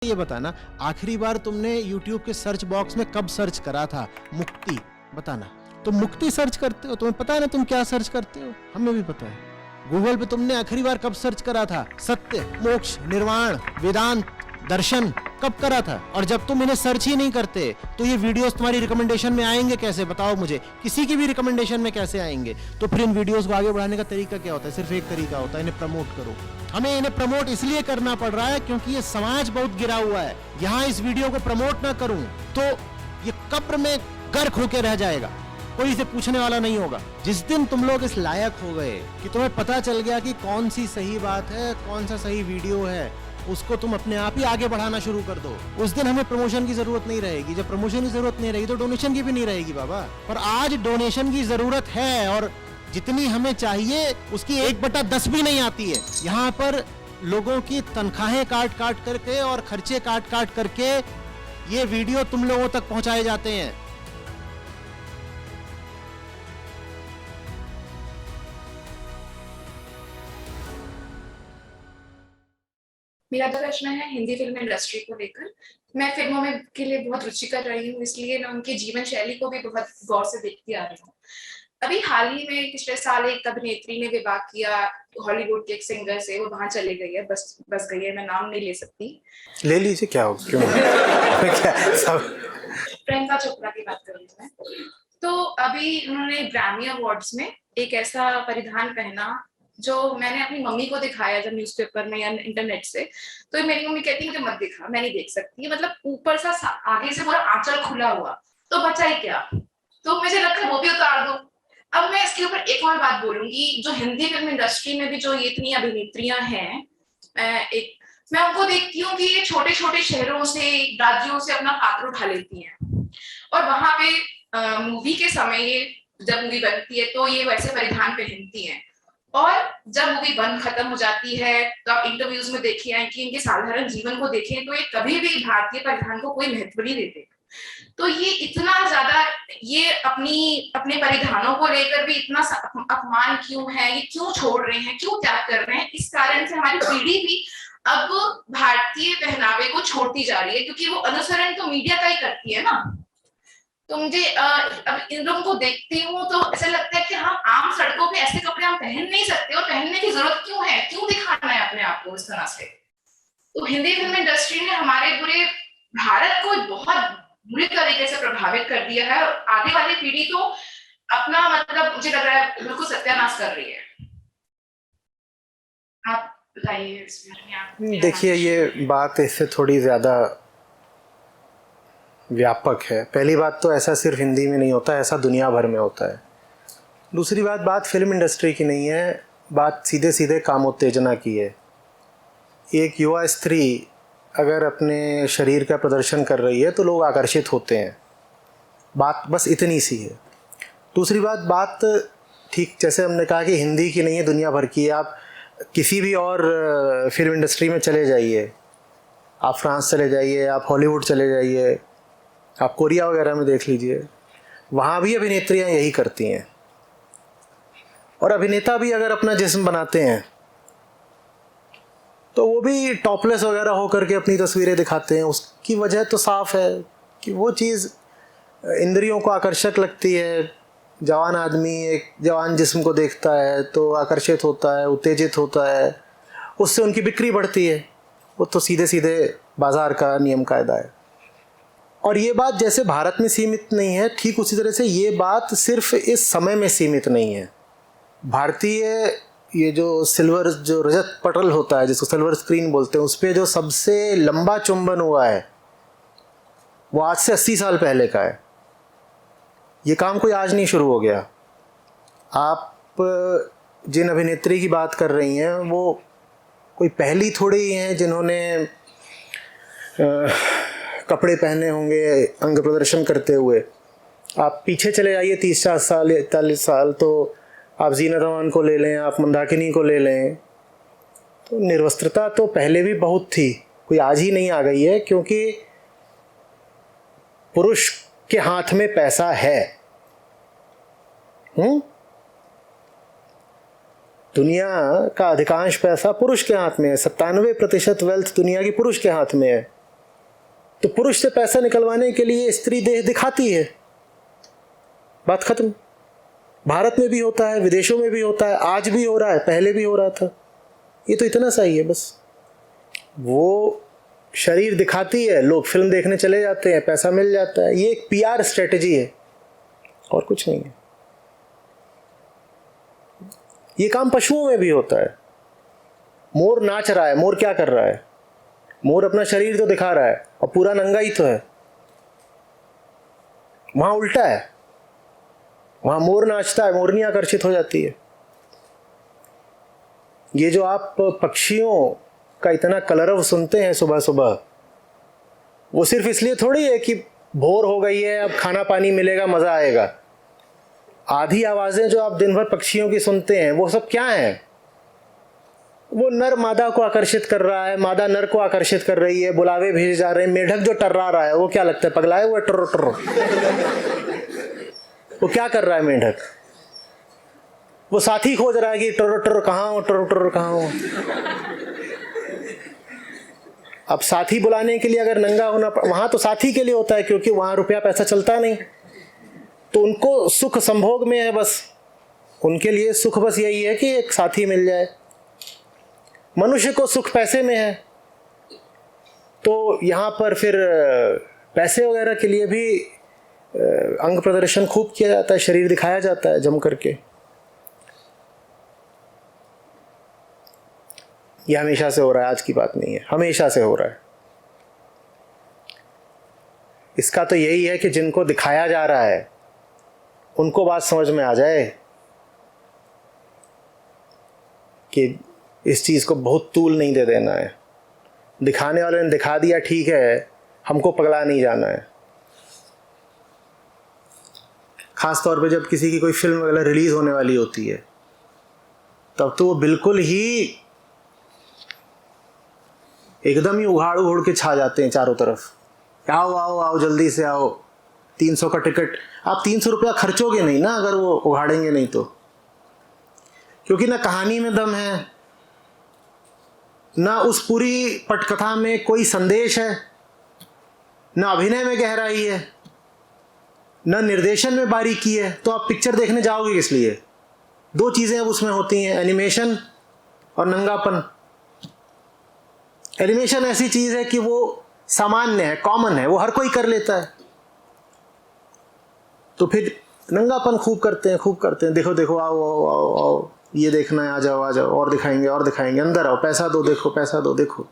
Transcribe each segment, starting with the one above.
ये बताना, आखिरी बार तुमने YouTube के सर्च बॉक्स में कब सर्च करा था मुक्ति? बताना। तुम मुक्ति सर्च करते हो, तुम्हें पता है ना तुम क्या सर्च करते हो? हमें भी पता है। गूगल पे तुमने आखिरी बार कब सर्च करा था? सत्य, मोक्ष, निर्वाण, वेदांत, दर्शन कब करा था? और जब तुम इन्हें सर्च ही नहीं करते तो ये वीडियोस तुम्हारी रिकमेंडेशन में आएंगे कैसे? बताओ मुझे, किसी की भी रिकमेंडेशन में कैसे आएंगे? तो फिर इन वीडियोस को आगे बढ़ाने का तरीका क्या होता है? सिर्फ एक तरीका होता है, इन्हें प्रमोट करो। हमें इन्हें प्रमोट इसलिए करना पड़ रहा है क्योंकि ये समाज बहुत गिरा हुआ है। यहाँ इस वीडियो को प्रमोट ना करूं तो ये कब्र में गर्क होके रह जाएगा, कोई इसे पूछने वाला नहीं होगा। जिस दिन तुम लोग इस लायक हो गए कि तुम्हें पता चल गया कि कौन सी सही बात है, कौन सा सही वीडियो है, उसको तुम अपने आप ही आगे बढ़ाना शुरू कर दो, उस दिन हमें प्रमोशन की जरूरत नहीं रहेगी। जब प्रमोशन की जरूरत नहीं रहेगी तो डोनेशन की भी नहीं रहेगी बाबा। पर आज डोनेशन की जरूरत है और जितनी हमें चाहिए उसकी 1/10 भी नहीं आती है। यहाँ पर लोगों की तनख्वाहें काट काट करके और खर्चे काट काट करके ये वीडियो तुम लोगों तक पहुंचाए जाते हैं। मेरा तो प्रश्न है हिंदी फिल्म इंडस्ट्री को लेकर। मैं फिल्मों में के लिए बहुत रुचिकर रही हूँ, इसलिए मैं उनकी जीवन शैली को भी बहुत गौर से देखती आ रही हूँ। अभी हाल ही में पिछले साल एक अभिनेत्री ने विवाह किया हॉलीवुड के एक सिंगर से। वो वहां चली गई है, बस गई है, मैं नाम नहीं ले सकती। ले लीजिए, क्या हो क्यों प्रियंका चोपड़ा की बात कर रही हूँ मैं। तो अभी उन्होंने ग्रैमी अवार्ड्स में एक ऐसा परिधान पहना जो मैंने अपनी मम्मी को दिखाया जब न्यूज़पेपर में या इंटरनेट से, तो मेरी मम्मी कहती है मुझे मत दिखा, मैं नहीं देख सकती। मतलब ऊपर सा आगे से पूरा आंचल खुला हुआ, तो बचा ही क्या। तो मुझे लगता है वो भी उतार दो। अब मैं इसके ऊपर एक और बात बोलूंगी, जो हिंदी फिल्म इंडस्ट्री में भी जो ये इतनी अभिनेत्रियां हैं, मैं उनको देखती हूँ कि ये छोटे छोटे शहरों से, राज्यों से अपना पात्र उठा लेती हैं और वहां पे मूवी के समय जब मूवी बनती है तो ये वैसे परिधान पहनती हैं, और जब मूवी बन खत्म हो जाती है तो आप इंटरव्यूज में देखिए कि इनके साधारण जीवन को देखें तो ये कभी भी भारतीय परिधान को कोई महत्व नहीं देते। तो ये इतना ज्यादा, ये अपने परिधानों को लेकर भी इतना अपमान क्यों है, ये क्यों छोड़ रहे हैं, क्यों त्याग कर रहे हैं? इस कारण से हमारी पीढ़ी भी अब भारतीय पहनावे को छोड़ती जा रही है, क्योंकि वो अनुसरण तो मीडिया का ही करती है ना। तो मुझे अब इन लोगों को देखती हूँ तो ऐसा लगता है कि हम आम सड़कों पे ऐसे कपड़े हम पहन नहीं सकते, और पहनने की जरूरत क्यों है, क्यों दिखाना है अपने आप को इस तरह से। तो हिंदी फिल्म इंडस्ट्री ने हमारे पूरे भारत को बहुत बुरी तरीके से प्रभावित कर दिया है, और आगे वाली पीढ़ी तो अपना मतलब मुझे लग रहा है बिल्कुल सत्यानाश कर रही है। आप बताइए इस बारे में। देखिए, ये बात इससे थोड़ी ज़्यादा व्यापक है। पहली बात तो ऐसा सिर्फ हिंदी में नहीं होता, ऐसा दुनिया भर में होता है। दूसरी बात फिल्म इंडस्ट्री की नहीं है, बात सीधे सीधे कामोत्तेजना की है। एक युवा स्त्री अगर अपने शरीर का प्रदर्शन कर रही है तो लोग आकर्षित होते हैं, बात बस इतनी सी है। दूसरी बात ठीक जैसे हमने कहा कि हिंदी की नहीं है, दुनिया भर की है। आप किसी भी और फिल्म इंडस्ट्री में चले जाइए, आप फ्रांस चले जाइए, आप हॉलीवुड चले जाइए, आप कोरिया वगैरह में देख लीजिए, वहाँ भी अभिनेत्रियाँ यही करती हैं। और अभिनेता भी अगर अपना जिस्म बनाते हैं तो वो भी टॉपलेस वगैरह होकर के अपनी तस्वीरें दिखाते हैं। उसकी वजह तो साफ है कि वो चीज़ इंद्रियों को आकर्षक लगती है। जवान आदमी एक जवान जिस्म को देखता है तो आकर्षित होता है, उत्तेजित होता है, उससे उनकी बिक्री बढ़ती है। वो तो सीधे सीधे बाज़ार का नियम कायदा है। और ये बात जैसे भारत में सीमित नहीं है, ठीक उसी तरह से ये बात सिर्फ इस समय में सीमित नहीं है। भारतीय ये जो रजत पटल होता है, जिसको सिल्वर स्क्रीन बोलते हैं, उस पर जो सबसे लंबा चुंबन हुआ है वो आज से 80 साल पहले का है। ये काम कोई आज नहीं शुरू हो गया। आप जिन अभिनेत्री की बात कर रही हैं वो कोई पहली थोड़ी ही हैं जिन्होंने कपड़े पहने होंगे अंग प्रदर्शन करते हुए। आप पीछे चले जाइए 30-40 साल, 41 साल, तो आप ज़ीनत अमान को ले लें, आप मंदाकिनी को ले लें, तो निर्वस्त्रता तो पहले भी बहुत थी, कोई आज ही नहीं आ गई है। क्योंकि पुरुष के हाथ में पैसा है। दुनिया का अधिकांश पैसा पुरुष के हाथ में है। 97% वेल्थ दुनिया की पुरुष के हाथ में है। तो पुरुष से पैसा निकलवाने के लिए स्त्री देह दिखाती है, बात खत्म। भारत में भी होता है, विदेशों में भी होता है, आज भी हो रहा है, पहले भी हो रहा था। ये तो इतना सा ही है बस। वो शरीर दिखाती है, लोग फिल्म देखने चले जाते हैं, पैसा मिल जाता है। ये एक पीआर स्ट्रेटजी है और कुछ नहीं है। ये काम पशुओं में भी होता है। मोर नाच रहा है, मोर क्या कर रहा है? मोर अपना शरीर तो दिखा रहा है और पूरा नंगा ही तो है। वहां उल्टा है, वहां मोर नाचता है, मोरनी आकर्षित हो जाती है। ये जो आप पक्षियों का इतना कलरव सुनते हैं सुबह सुबह, वो सिर्फ इसलिए थोड़ी है कि भोर हो गई है, अब खाना पानी मिलेगा, मजा आएगा। आधी आवाजें जो आप दिन भर पक्षियों की सुनते हैं, वो सब क्या है? वो नर मादा को आकर्षित कर रहा है, मादा नर को आकर्षित कर रही है, बुलावे भेजे जा रहे हैं। मेढक जो टर्रा रहा है, वो क्या लगता है, पगलाए हुआ टर्रो टर्रो? वो क्या कर रहा है मेढक? वो साथी खोज रहा है कि टर्रो टर्रो कहाँ हो, टर्रो टर्रो कहाँ हो। अब साथी बुलाने के लिए अगर नंगा होना, वहां तो साथी के लिए होता है, क्योंकि वहां रुपया पैसा चलता नहीं, तो उनको सुख संभोग में है बस। उनके लिए सुख बस यही है कि एक साथी मिल जाए। मनुष्य को सुख पैसे में है, तो यहाँ पर फिर पैसे वगैरह के लिए भी अंग प्रदर्शन खूब किया जाता है, शरीर दिखाया जाता है जम करके। यह हमेशा से हो रहा है, आज की बात नहीं है, हमेशा से हो रहा है। इसका तो यही है कि जिनको दिखाया जा रहा है उनको बात समझ में आ जाए कि इस चीज को बहुत तूल नहीं दे देना है। दिखाने वाले ने दिखा दिया, ठीक है, हमको पगला नहीं जाना है। खास तौर पे जब किसी की कोई फिल्म वगैरह रिलीज होने वाली होती है, तब तो वो बिल्कुल ही एकदम ही उघाड़ उघड़ के छा जाते हैं चारों तरफ। आओ आओ आओ, जल्दी से आओ, 300 का टिकट। आप 300 रुपया खर्चोगे नहीं ना अगर वो उघाड़ेंगे नहीं तो, क्योंकि ना कहानी में दम है, ना उस पूरी पटकथा में कोई संदेश है, ना अभिनय में गहराई है, ना निर्देशन में बारीकी है। तो आप पिक्चर देखने जाओगे किस लिए? दो चीजें अब उसमें होती हैं, एनिमेशन और नंगापन। एनिमेशन ऐसी चीज है कि वो सामान्य है, कॉमन है, वो हर कोई कर लेता है। तो फिर नंगापन खूब करते हैं, खूब करते हैं। देखो देखो, आओ आओ आओ आओ, ये देखना है, आ जाओ आ जाओ, और दिखाएंगे और दिखाएंगे, अंदर आओ, पैसा दो, देखो पैसा दो, देखो।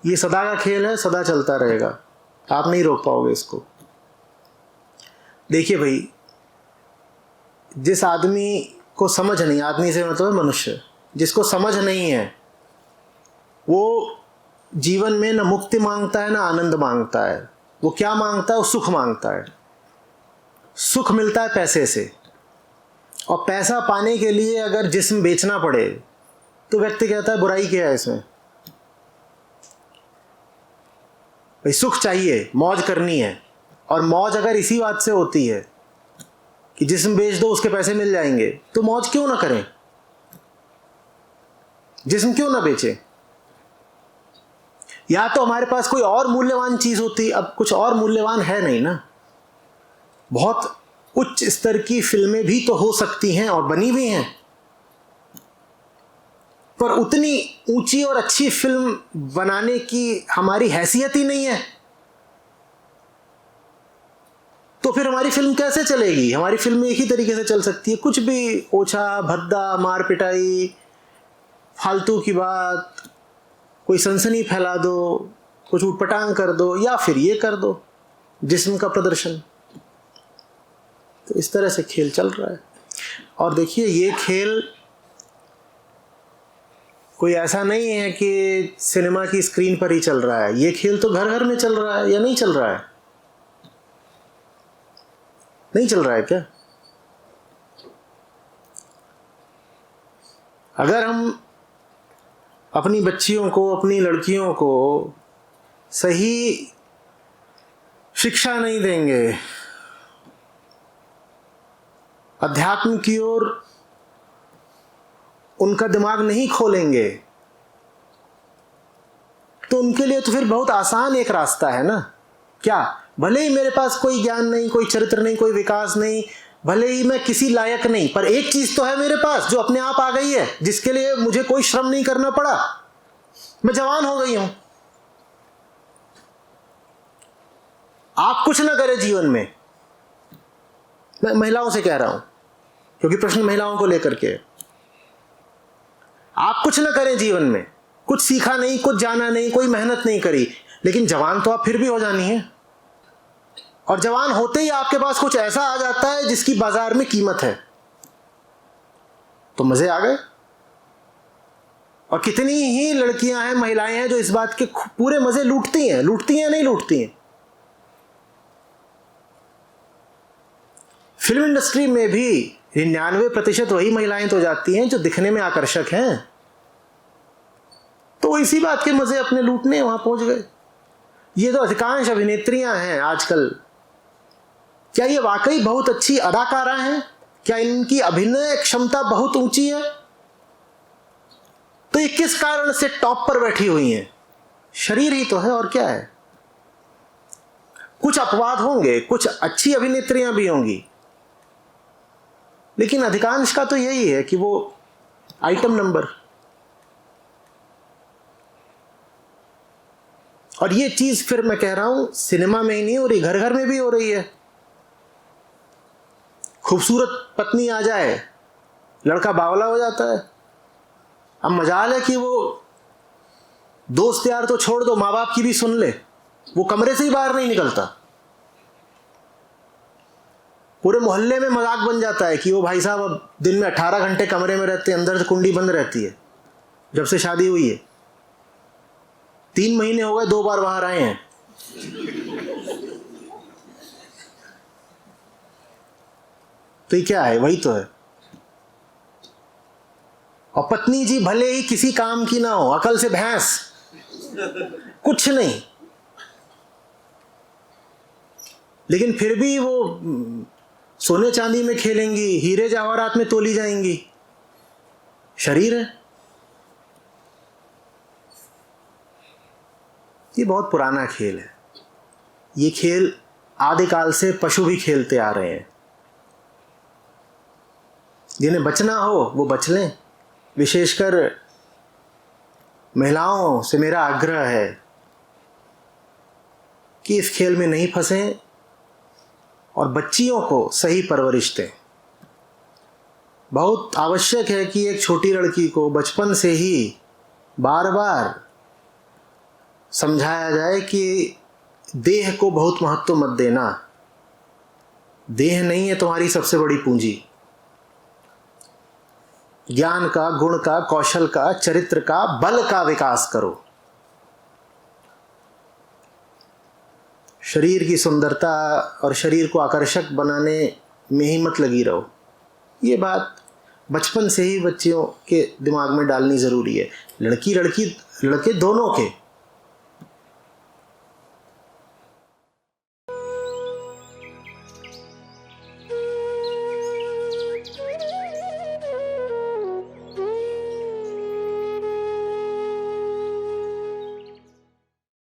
ये सदा का खेल है, सदा चलता रहेगा, आप नहीं रोक पाओगे इसको। देखिए भाई, जिस आदमी को समझ नहीं, आदमी से मतलब मनुष्य, जिसको समझ नहीं है, वो जीवन में ना मुक्ति मांगता है ना आनंद मांगता है। वो क्या मांगता है? वो सुख मांगता है। सुख मिलता है पैसे से, और पैसा पाने के लिए अगर जिस्म बेचना पड़े तो व्यक्ति कहता है बुराई क्या है इसमें? भाई सुख चाहिए, मौज करनी है, और मौज अगर इसी बात से होती है कि जिस्म बेच दो उसके पैसे मिल जाएंगे, तो मौज क्यों ना करें? जिस्म क्यों ना बेचे? या तो हमारे पास कोई और मूल्यवान चीज होती। अब कुछ और मूल्यवान है नहीं ना। बहुत उच्च स्तर की फिल्में भी तो हो सकती हैं और बनी भी हैं, पर उतनी ऊंची और अच्छी फिल्म बनाने की हमारी हैसियत ही नहीं है। तो फिर हमारी फिल्म कैसे चलेगी? हमारी फिल्म एक ही तरीके से चल सकती है, कुछ भी ओछा भद्दा, मार पिटाई, फालतू की बात, कोई सनसनी फैला दो, कुछ उटपटांग कर दो, या फिर ये कर दो, जिस्म का प्रदर्शन। तो इस तरह से खेल चल रहा है। और देखिए, ये खेल कोई ऐसा नहीं है कि सिनेमा की स्क्रीन पर ही चल रहा है। ये खेल तो घर घर में चल रहा है, या नहीं चल रहा है? नहीं चल रहा है क्या? अगर हम अपनी बच्चियों को, अपनी लड़कियों को सही शिक्षा नहीं देंगे, अध्यात्म की ओर उनका दिमाग नहीं खोलेंगे, उनके लिए तो फिर बहुत आसान एक रास्ता है ना। क्या, भले ही मेरे पास कोई ज्ञान नहीं, कोई चरित्र नहीं, कोई विकास नहीं, भले ही मैं किसी लायक नहीं, पर एक चीज तो है मेरे पास जो अपने आप आ गई है, जिसके लिए मुझे कोई श्रम नहीं करना पड़ा। मैं जवान हो गई हूं। आप कुछ ना करें जीवन में, मैं महिलाओं से कह रहा हूं क्योंकि प्रश्न महिलाओं को लेकर के। आप कुछ ना करें जीवन में, कुछ सीखा नहीं, कुछ जाना नहीं, कोई मेहनत नहीं करी, लेकिन जवान तो आप फिर भी हो जानी है। और जवान होते ही आपके पास कुछ ऐसा आ जाता है जिसकी बाजार में कीमत है, तो मजे आ गए। और कितनी ही लड़कियां हैं, महिलाएं हैं जो इस बात के पूरे मजे लूटती हैं। नहीं लूटती हैं। फिल्म इंडस्ट्री में भी 99% वही महिलाएं तो जाती हैं जो दिखने में आकर्षक हैं, तो इसी बात के मजे अपने लूटने वहां पहुंच गए। ये तो अधिकांश अभिनेत्रियां हैं आजकल। क्या ये वाकई बहुत अच्छी अदाकारा हैं? क्या इनकी अभिनय क्षमता बहुत ऊंची है? तो ये किस कारण से टॉप पर बैठी हुई हैं? शरीर ही तो है, और क्या है। कुछ अपवाद होंगे, कुछ अच्छी अभिनेत्रियां भी होंगी, लेकिन अधिकांश का तो यही है कि वो आइटम नंबर। और ये चीज फिर मैं कह रहा हूं सिनेमा में ही नहीं हो रही, घर घर में भी हो रही है। खूबसूरत पत्नी आ जाए, लड़का बावला हो जाता है। अब मजाल है कि वो दोस्त यार तो छोड़ दो, माँ बाप की भी सुन ले, वो कमरे से ही बाहर नहीं निकलता। पूरे मोहल्ले में मजाक बन जाता है कि वो भाई साहब अब दिन में 18 घंटे कमरे में रहते हैं, अंदर से कुंडी बंद रहती है, जब से शादी हुई है। 3 महीने हो गए, 2 बार बाहर आए हैं। तो ये क्या है? वही तो है। और पत्नी जी भले ही किसी काम की ना हो, अकल से भैंस, कुछ नहीं, लेकिन फिर भी वो सोने चांदी में खेलेंगी, हीरे जवाहरात में तोली जाएंगी। शरीर है। ये बहुत पुराना खेल है। ये खेल आदिकाल से पशु भी खेलते आ रहे हैं। जिन्हें बचना हो वो बच लें। विशेषकर महिलाओं से मेरा आग्रह है कि इस खेल में नहीं फंसें और बच्चियों को सही परवरिश दें। बहुत आवश्यक है कि एक छोटी लड़की को बचपन से ही बार बार समझाया जाए कि देह को बहुत महत्व मत देना। देह नहीं है तुम्हारी सबसे बड़ी पूंजी। ज्ञान का, गुण का, कौशल का, चरित्र का, बल का विकास करो। शरीर की सुंदरता और शरीर को आकर्षक बनाने में ही मत लगी रहो। ये बात बचपन से ही बच्चियों के दिमाग में डालनी ज़रूरी है। लड़की लड़के दोनों के।